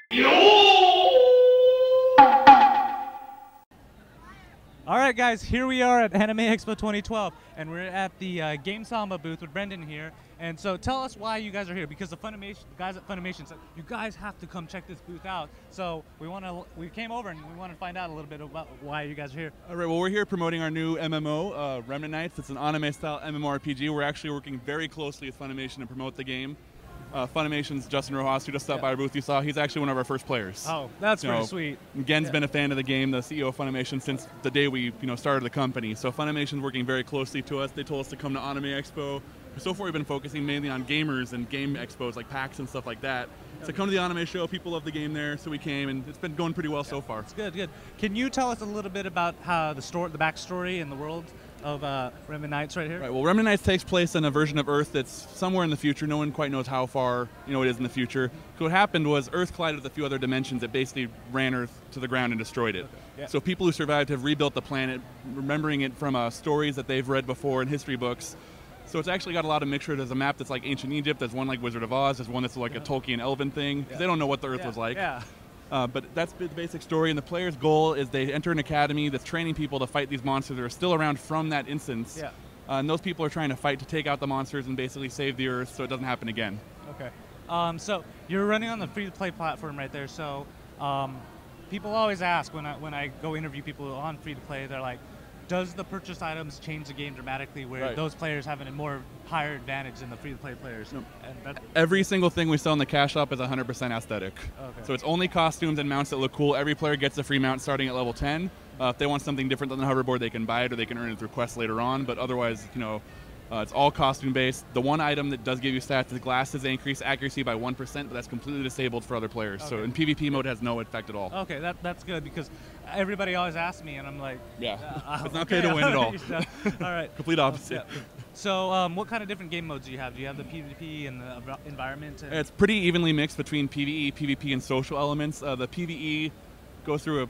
All right, guys, here we are at Anime Expo 2012, and we're at the GameSamba booth with Brendon here. And so tell us why you guys are here, because the guys at Funimation said, you guys have to come check this booth out. So we came over and we want to find out a little bit about why you guys are here. All right, well, we're here promoting our new MMO, Remnant Knights. It's an anime-style MMORPG. We're actually working very closely with Funimation to promote the game. Funimation's Justin Rojas, who just stopped by our booth you saw, he's actually one of our first players. Oh, that's pretty sweet. Gen's been a fan of the game, the CEO of Funimation, since the day we started the company. So Funimation's working very closely to us. They told us to come to Anime Expo. So far we've been focusing mainly on gamers and game expos like PAX and stuff like that. So come to the anime show, people love the game there, so we came, and it's been going pretty well so far. It's good, good. Can you tell us a little bit about how the backstory and the world of Remnant Knights right here? Right, well, Remnant Knights takes place in a version of Earth that's somewhere in the future. No one quite knows how far it is in the future. So what happened was Earth collided with a few other dimensions that basically ran Earth to the ground and destroyed it. Okay. Yeah. So people who survived have rebuilt the planet, remembering it from stories that they've read before in history books. So it's actually got a lot of mixture. There's a map that's like ancient Egypt. There's one like Wizard of Oz. There's one that's like a Tolkien Elven thing. Because they don't know what the Earth was like. Yeah. But that's the basic story, and the player's goal is they enter an academy that's training people to fight these monsters that are still around from that instance. Yeah. And those people are trying to fight to take out the monsters and basically save the Earth so it doesn't happen again. Okay. So you're running on the free-to-play platform right there. So people always ask when I go interview people on free-to-play, they're like, does the purchased items change the game dramatically where those players have a more higher advantage than the free-to-play players? No. And every single thing we sell in the cash shop is 100% aesthetic. Okay. So it's only costumes and mounts that look cool. Every player gets a free mount starting at level 10. If they want something different than the hoverboard, they can buy it or they can earn it through quests later on. But otherwise, it's all costume-based. The one item that does give you stats is glasses. They increase accuracy by 1%, but that's completely disabled for other players. Okay. So in PvP mode, it has no effect at all. Okay, that's good, because everybody always asks me, and I'm like... Yeah, it's not pay to win at all. All right. Complete opposite. Yeah. So what kind of different game modes do you have? Do you have the PvP and the environment? It's pretty evenly mixed between PvE, PvP, and social elements. The PvE goes through, I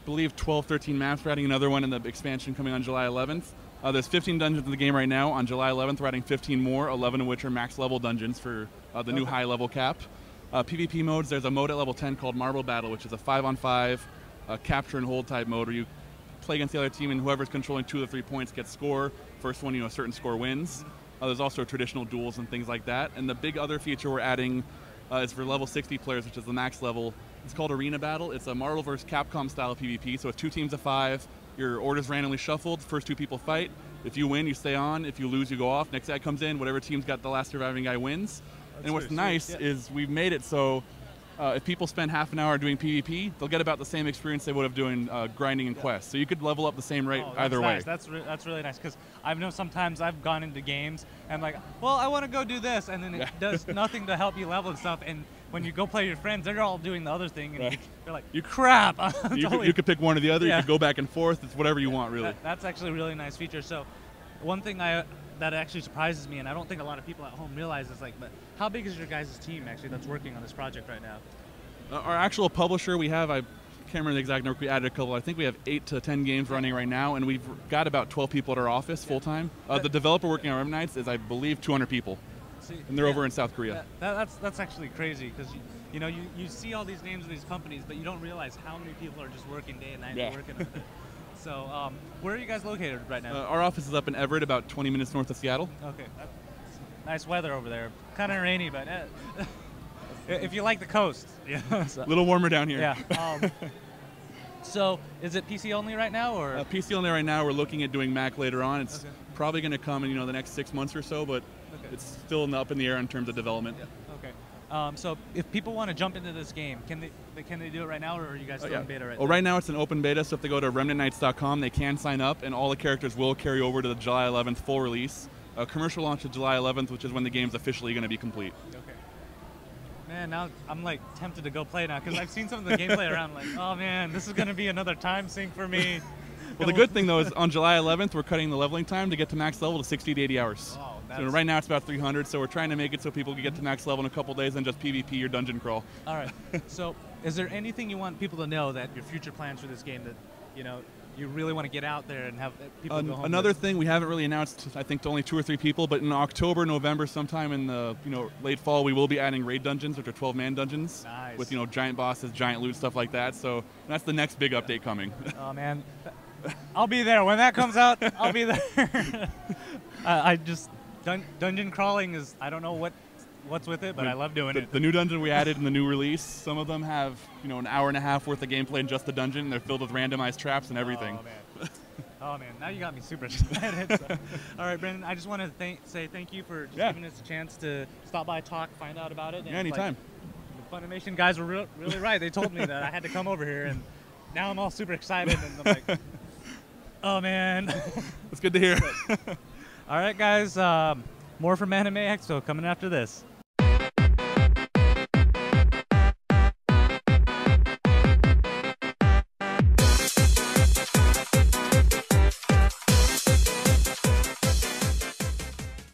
believe, 12, 13 maps. We're adding another one in the expansion coming on July 11th. There's 15 dungeons in the game right now. On July 11th, we're adding 15 more, 11 of which are max level dungeons for the new high level cap. PvP modes, there's a mode at level 10 called Marble Battle, which is a 5-on-5 capture and hold type mode where you play against the other team and whoever's controlling 2 of the 3 points gets score. First one, a certain score wins. There's also traditional duels and things like that. And the big other feature we're adding is for level 60 players, which is the max level. It's called Arena Battle. It's a Marvel vs. Capcom style PvP, so it's 2 teams of 5. Your order's randomly shuffled. First 2 people fight. If you win, you stay on. If you lose, you go off. Next guy comes in. Whatever team's got the last surviving guy wins. That's and what's nice is we've made it so if people spend half an hour doing PvP, they'll get about the same experience they would have doing grinding and quests. So you could level up the same rate either way. That's really nice, because I know sometimes I've gone into games and like, well, I want to go do this, and then it does nothing to help you level and stuff. And when you go play your friends, they're all doing the other thing, and they're like, crap. You could pick one or the other. You could go back and forth. It's whatever you want, really. That's actually a really nice feature. So one thing that actually surprises me, and I don't think a lot of people at home realize, is but how big is your guys' team actually that's working on this project right now? Our actual publisher, we have, I can't remember the exact number, we added a couple, I think we have 8 to 10 games running right now, and we've got about 12 people at our office full-time. The developer working on Remnant Knights is, I believe, 200 people, and they're over in South Korea. That's actually crazy, because you see all these names of these companies, but you don't realize how many people are just working day and night working with it. So where are you guys located right now? Our office is up in Everett, about 20 minutes north of Seattle. Okay. Nice weather over there. Kind of rainy, but if you like the coast. A little warmer down here. Yeah. So is it PC only right now, or? PC only right now. We're looking at doing Mac later on. It's probably going to come in the next 6 months or so, but it's still up in the air in terms of development. Yeah. Okay. So if people want to jump into this game, can they do it right now, or are you guys still in beta right now? Well, right now it's an open beta, so if they go to remnantknights.com, they can sign up, and all the characters will carry over to the July 11th full release. Commercial launch is July 11th, which is when the game's officially going to be complete. Okay. Man, now I'm tempted to go play now, because I've seen some of the gameplay around. Like, oh man, this is going to be another time sink for me. Well, the good thing though is on July 11th we're cutting the leveling time to get to max level to 60 to 80 hours. Oh, so right now it's about 300, so we're trying to make it so people can get to max level in a couple days and just PvP or dungeon crawl. All right. So is there anything you want people to know that your future plans for this game that you really want to get out there and have people go home. Another thing we haven't really announced, I think, to only 2 or 3 people, but in October, November, sometime in the late fall, we will be adding raid dungeons, which are 12-man dungeons with giant bosses, giant loot, stuff like that. So that's the next big update coming. Oh man, I'll be there when that comes out. I'll be there. I just dungeon crawling is, I don't know what's with it, but I love doing it. The new dungeon we added in the new release, some of them have an hour and a half worth of gameplay in just the dungeon. And they're filled with randomized traps and everything. Oh man, now you got me super excited. So, all right, Brendon, I just want to say thank you for just giving us a chance to stop by, talk, find out about it. And anytime. The Funimation guys were really right. They told me that I had to come over here, and now I'm all super excited, and I'm like, oh man. It's good to hear. All right, guys, more from Anime Expo coming after this.